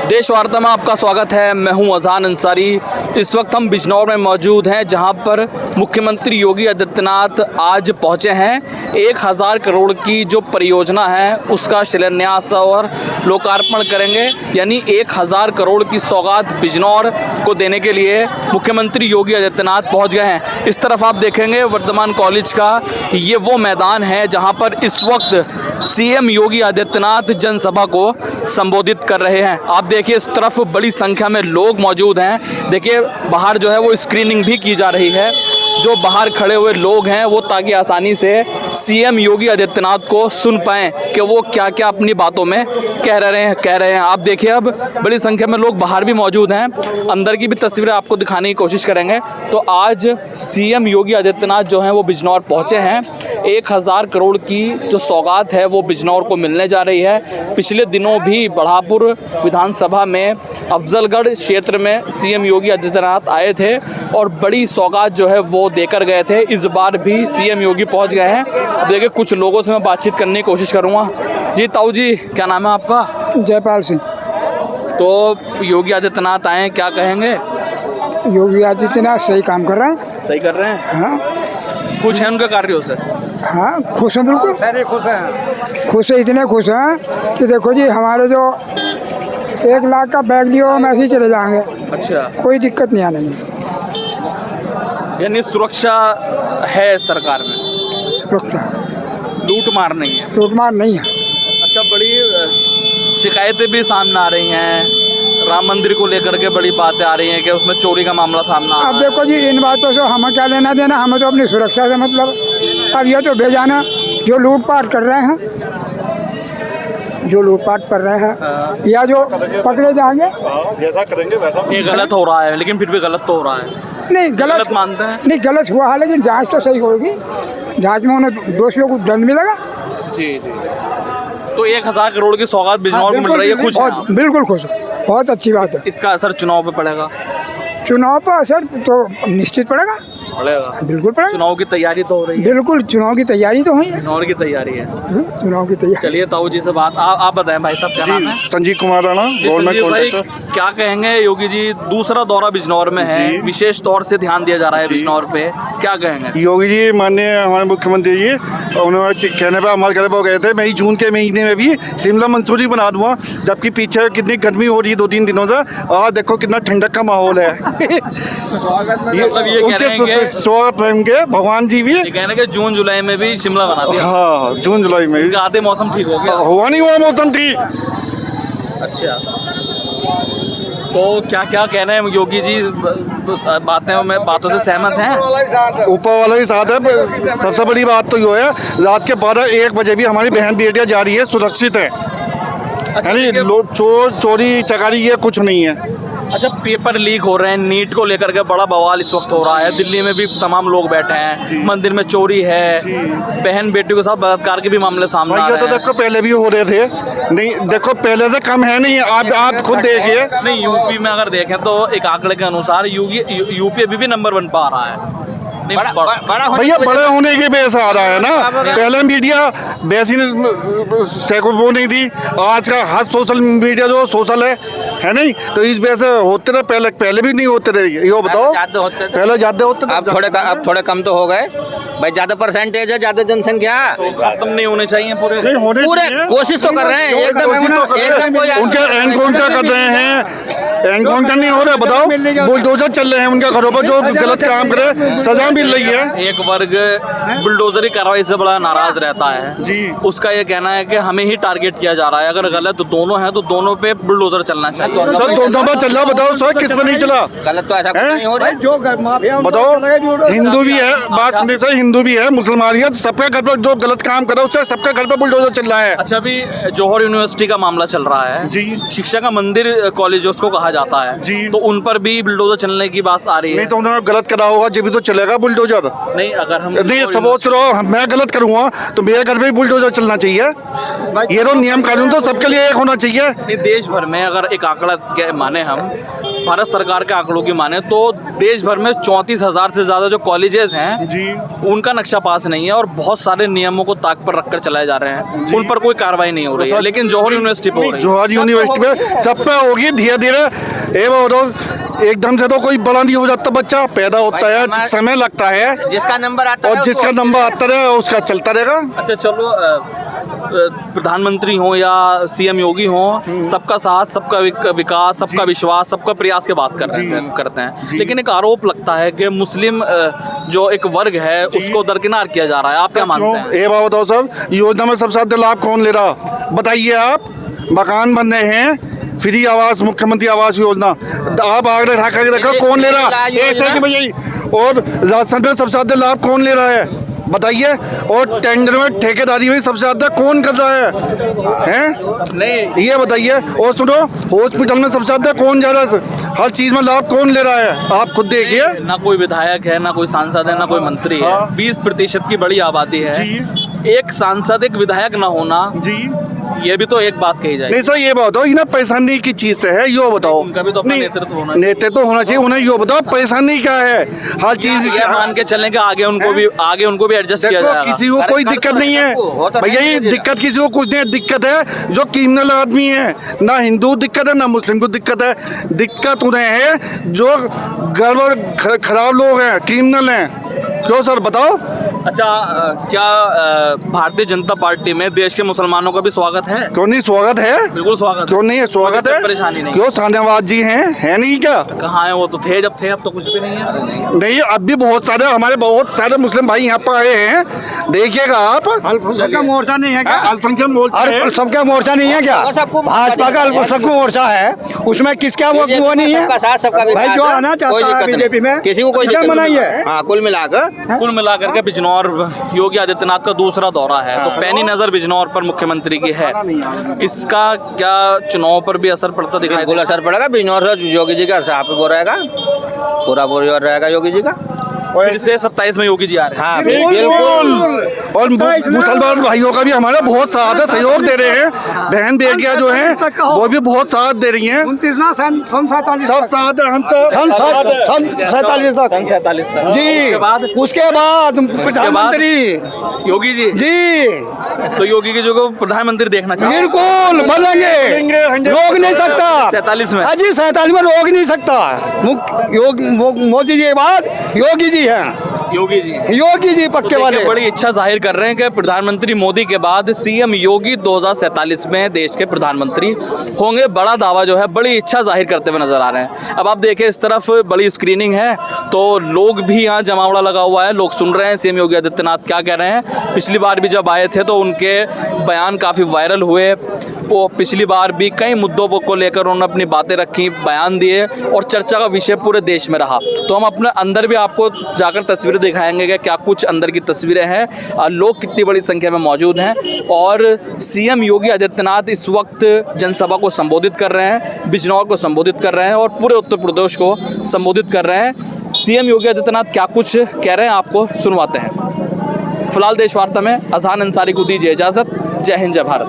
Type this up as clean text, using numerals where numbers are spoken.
देश वार्ता में आपका स्वागत है। मैं हूं अज़ान अंसारी। इस वक्त हम बिजनौर में मौजूद हैं, जहां पर मुख्यमंत्री योगी आदित्यनाथ आज पहुंचे हैं। 1000 करोड़ की जो परियोजना है उसका शिलान्यास और लोकार्पण करेंगे। यानी 1000 करोड़ की सौगात बिजनौर को देने के लिए मुख्यमंत्री योगी आदित्यनाथ पहुंच गए हैं। इस तरफ आप देखेंगे वर्धमान कॉलेज का ये वो मैदान है जहां पर इस वक्त सीएम योगी आदित्यनाथ जनसभा को संबोधित कर रहे हैं। आप देखिए इस तरफ बड़ी संख्या में लोग मौजूद हैं। देखिए बाहर जो है वो स्क्रीनिंग भी की जा रही है। जो बाहर खड़े हुए लोग हैं वो ताकि आसानी से सीएम योगी आदित्यनाथ को सुन पाएं कि वो क्या क्या अपनी बातों में कह रहे हैं। आप देखिए अब बड़ी संख्या में लोग बाहर भी मौजूद हैं। अंदर की भी तस्वीरें आपको दिखाने की कोशिश करेंगे। तो आज सीएम योगी आदित्यनाथ जो हैं वो बिजनौर पहुंचे हैं। 1000 करोड़ की जो सौगात है वो बिजनौर को मिलने जा रही है। पिछले दिनों भी बढ़ापुर विधानसभा में अफजलगढ़ क्षेत्र में सीएम योगी आदित्यनाथ आए थे और बड़ी सौगात जो है वो देकर गए थे। इस बार भी सीएम योगी पहुंच गए हैं। अब देखिए कुछ लोगों से मैं बातचीत करने की कोशिश करूंगा। जी ताऊ जी, क्या नाम है आपका? जयपाल सिंह। तो योगी आदित्यनाथ आए, क्या कहेंगे? योगी आदित्यनाथ सही काम कर रहे हैं। सही कर रहे हैं? हाँ, खुश हैं उनके कार्यों से? हाँ खुश हैं, बिल्कुल सारे खुश हैं। खुश है, इतने खुश हैं कि देखो जी हमारे जो 1 लाख का बैग लियो हम ऐसे ही चले जाएंगे। अच्छा, कोई दिक्कत नहीं आने में। यानी सुरक्षा है सरकार में, सुरक्षा लूट मार नहीं है। लूटमार नहीं है। अच्छा, बड़ी शिकायतें भी सामने आ रही हैं। राम मंदिर को लेकर के बड़ी बातें आ रही हैं कि उसमें चोरी का मामला सामने आ रहा अब देखो जी इन बातों से हमें क्या लेना देना, हमें तो अपनी सुरक्षा से मतलब। अब ये तो बेजाना जो लूटपाट कर रहे हैं, जो लूटपाट कर रहे हैं या जो पकड़े जाएंगे, जैसा करेंगे वैसा। ये गलत हो रहा है, लेकिन फिर भी गलत तो हो रहा है। नहीं गलत मानते हैं? नहीं, गलत हुआ है लेकिन जांच तो सही होगी। जांच में उन्हें दोषियों को दंड मिलेगा। जी जी। तो 1000 करोड़ की सौगात बिजनौर को मिल रही है, खुश हैं आप? बिल्कुल खुश है, बहुत अच्छी बात है। इसका असर चुनाव पे पड़ेगा? चुनाव पर असर तो निश्चित पड़ेगा, बिल्कुल पड़ेगा। चुनाव की तैयारी तो हो रही है? बिल्कुल, चुनाव की तैयारी तो हुई है। चुनाव की तैयारी है। चुनाव की तैयारी। चलिए ताऊ जी से बात आप बताएं भाई साहब, क्या नाम है? संजीव कुमार राणा, गवर्नमेंट संजीव भाई, कॉन्ट्रैक्टर। क्या कहेंगे? योगी जी दूसरा दौरा बिजनौर में है, विशेष तौर से ध्यान दिया जा रहा है बिजनौर पे, क्या कहेंगे? योगी जी माननीय हमारे मुख्यमंत्री जी, उन्होंने कहने पर हमारे कहने पर गए थे मैं जून के महीने में भी शिमला मंसूरी बना दूंगा, जबकि पीछे कितनी गर्मी हो रही है 2-3 दिनों से। आज देखो कितना ठंडक का माहौल है। मतलब ये कह रहे हैं कि स्वागत में उनके भगवान जी भी। ये कहना कि जून जुलाई में भी शिमला बना दिया। हाँ, जून जुलाई में इनका आधे मौसम ठीक हो गया। हुआ नहीं हुआ मौसम ठीक। अच्छा, तो क्या क्या कह रहे हैं योगी जी? बातों से सहमत हैं? ऊपर वाला ही साथ है। सबसे बड़ी बात तो ये है, रात के 12-1 बजे भी हमारी बहन बेटियां जा रही है, सुरक्षित है। यानी चोरी चकारी ये कुछ नहीं है। अच्छा, पेपर लीक हो रहे हैं, नीट को लेकर के बड़ा बवाल इस वक्त हो रहा है। दिल्ली में भी तमाम लोग बैठे हैं, मंदिर में चोरी है, बहन बेटियों के साथ बलात्कार के भी मामले सामने आ रहे हैं। तो देखो पहले भी हो रहे थे, नहीं देखो पहले से कम है नहीं। आप खुद देखिए। नहीं, यूपी में अगर देखें तो एक आंकड़े के अनुसार यूपी अभी भी नंबर 1 पर आ रहा है। भैया बड़े होने के बेस आ रहा है ना। पहले मीडिया वैसी वो नहीं थी। आज का हर सोशल मीडिया जो सोशल है नहीं, तो इस वजह से होते रहे। पहले भी नहीं होते रहे। ये बताओ, पहले ज्यादा होते थे। अब थोड़े कम तो हो गए भाई। ज्यादा परसेंटेज है, ज्यादा जनसंख्या। खत्म नहीं होने चाहिए पूरे? पूरे कोशिश तो कर रहे हैं एकदम। उनके एनकाउंटर कर रहे हैं, एनकाउंटर नहीं हो रहा। बताओ, बुलडोजर चल रहे हैं उनके घरों पर, जो गलत काम करे सजा मिल रही है। एक वर्ग बुलडोजरी कार्रवाई से बड़ा नाराज रहता है जी। उसका ये कहना है कि हमें ही टारगेट किया जा रहा है। अगर गलत दोनों हैं तो दोनों पे बुलडोजर चलना चाहिए। सर दोनों पर चल रहा, बताओ सर किस पर नहीं चला? गलत तो ऐसा कुछ नहीं हो रहा है। जो बताओ, हिंदू भी है, बात सुनिए सर, हिंदू भी है, मुसलमान भी है, सबके घर पर जो गलत काम करे उससे सबके घर पर बुलडोजर चल रहा है। अच्छा, अभी जौहर यूनिवर्सिटी का मामला चल रहा है जी। शिक्षा का मंदिर कॉलेज उसको कहा जाता है जी। तो उन पर भी बुलडोजर चलने की बात आ रही है। नहीं तो उन्होंने गलत करा होगा, जब भी तो चलेगा बुलडोजर। नहीं, अगर हम सपोज करो मैं गलत करूंगा तो मेरे घर पे भी बुलडोजर चलना चाहिए। ये तो नियम कानून तो सबके लिए एक होना चाहिए। देश भर में अगर एक आंकड़ा के माने हम भारत सरकार के आंकड़ों की माने तो देश भर में 34,000 से ज़्यादा जो कॉलेजेस हैं जी उनका नक्शा पास नहीं है और बहुत सारे नियमों को ताक पर रखकर चलाए जा रहे हैं, उन पर कोई कार्रवाई नहीं हो रही है, लेकिन जौहर यूनिवर्सिटी पर हो रही है। जौहर यूनिवर्सिटी में सब पे होगी धीरे धीरे। ये बताओ एकदम से तो कोई बड़ा नहीं हो जाता, बच्चा पैदा होता है, समय लगता है, जिसका नंबर आता और जिसका नंबर आता है उसका चलता रहेगा। अच्छा चलो, प्रधानमंत्री हो या सीएम योगी हो, सबका साथ, सबका विकास, सबका विश्वास, सबका प्रयास की बात करते हैं, लेकिन एक आरोप लगता है कि मुस्लिम जो एक वर्ग है उसको दरकिनार किया जा रहा है। आप क्या मानते हैं? ये बात बताओ सर, योजना में सबसे ज्यादा लाभ कौन ले रहा बताइए आप। मकान बन रहे हैं, फ्री आवास, मुख्यमंत्री आवास योजना, आप आगरा ढाका के रखो, कौन ले रहा है? और राजस्थान में सबसे ज्यादा लाभ कौन ले रहा है बताइए? और टेंडर में ठेकेदारी में सबसे ज्यादा कौन कर रहा है? नहीं, ये बताइए। और सुनो, हॉस्पिटल में सबसे ज्यादा कौन जा रहा है? हर चीज में लाभ कौन ले रहा है? आप खुद देखिए। ना कोई विधायक है, ना कोई सांसद है, ना कोई मंत्री है। 20% की बड़ी आबादी है, एक सांसद एक विधायक ना होना जी, ये भी तो एक बात कही जाए। नहीं सर, ये बताओ ये ना परेशानी की चीज से है, यो बताओ। उनका भी तो अपना नेतृत्व होना चाहिए। नेतृत्व होना चाहिए, उन्हें यो बताओ परेशानी क्या है। हर चीज ये मान के चलें कि आगे उनको भी एडजस्ट किया देखो, जाएगा। किसी को कोई दिक्कत नहीं है भैया, ये दिक्कत किसी को कुछ नहीं है। दिक्कत है जो क्रिमिनल आदमी है, ना हिंदू दिक्कत है ना मुस्लिम को दिक्कत है। दिक्कत उन्हें है जो गड़बड़ खराब लोग हैं, क्रिमिनल हैं। क्यों सर बताओ? अच्छा, क्या भारतीय जनता पार्टी में देश के मुसलमानों का भी स्वागत है? क्यों नहीं स्वागत है? बिल्कुल स्वागत। क्यों नहीं है? स्वागत है। परेशानी नहीं। क्यों शाहनवाज जी है नहीं क्या? कहाँ है वो? तो थे जब थे, अब तो कुछ भी नहीं है। नहीं, अब भी बहुत सारे हमारे बहुत सारे मुस्लिम भाई यहाँ पर आए हैं, देखिएगा आप। अल्पसंख्यक मोर्चा नहीं है क्या? अल्पसंख्यक मोर्चा है। अल्पसंख्यक मोर्चा नहीं है क्या? भाजपा का अल्पसंख्यक मोर्चा है, उसमें किसका वो नहीं है? सबका साथ, सबका विकास भाई जो है, आना कोई चाहता है दिक्कत नहीं। बीजेपी में, किसी को कोई किसे दिक्कत मनाई नहीं है? हाँ, कुल मिलाकर के बिजनौर योगी आदित्यनाथ का दूसरा दौरा है, तो पैनी नजर बिजनौर पर मुख्यमंत्री की है। इसका क्या चुनाव पर भी असर पड़ता दिखाई बिल्कुल असर पड़ेगा। बिजनौर से योगी जी का साफ वो रहेगा, पूरा परिवार रहेगा योगी जी का। फिर से 27 में योगी जी आ रहे हैं। हाँ बिल्कुल। और मुसलमान भाइयों का भी हमारा बहुत साथ है, सहयोग दे रहे हैं। बहन बेटियां जो हैं वो भी बहुत साथ दे रही हैं। 29 सन 47 सब साथ है, हम सब सन 47 तक 47 तक। जी। उसके बाद प्रधानमंत्री योगी जी तो योगी जी को प्रधानमंत्री देखना चाहिए। बिल्कुल बनेंगे, रोक नहीं सकता। 47 में अजी 47 में रोक नहीं सकता। मोदी जी के बाद योगी जी हैं, योगी जी पक्के वाले। बड़ी इच्छा जाहिर कर रहे हैं कि प्रधानमंत्री मोदी के बाद सीएम योगी 2047 में देश के प्रधानमंत्री होंगे। बड़ा दावा जो है, बड़ी इच्छा जाहिर करते हुए नजर आ रहे हैं। अब आप देखें, इस तरफ बड़ी स्क्रीनिंग है तो लोग भी यहाँ जमावड़ा लगा हुआ है, लोग सुन रहे हैं सीएम योगी आदित्यनाथ क्या कह रहे हैं। पिछली बार भी जब आए थे तो उनके बयान काफ़ी वायरल हुए। वो पिछली बार भी कई मुद्दों को लेकर उन्होंने अपनी बातें रखी, बयान दिए और चर्चा का विषय पूरे देश में रहा। तो हम अपने अंदर भी आपको जाकर तस्वीरें दिखाएंगे कि क्या कुछ अंदर की तस्वीरें हैं, लोग कितनी बड़ी संख्या में मौजूद हैं। और सीएम योगी आदित्यनाथ इस वक्त जनसभा को संबोधित कर रहे हैं, बिजनौर को संबोधित कर रहे हैं और पूरे उत्तर प्रदेश को संबोधित कर रहे हैं। सीएम योगी आदित्यनाथ क्या कुछ कह रहे हैं आपको सुनवाते हैं। फिलहाल देश वार्ता में अजहान अंसारी को दीजिए इजाज़त। जय हिंद, जय भारत।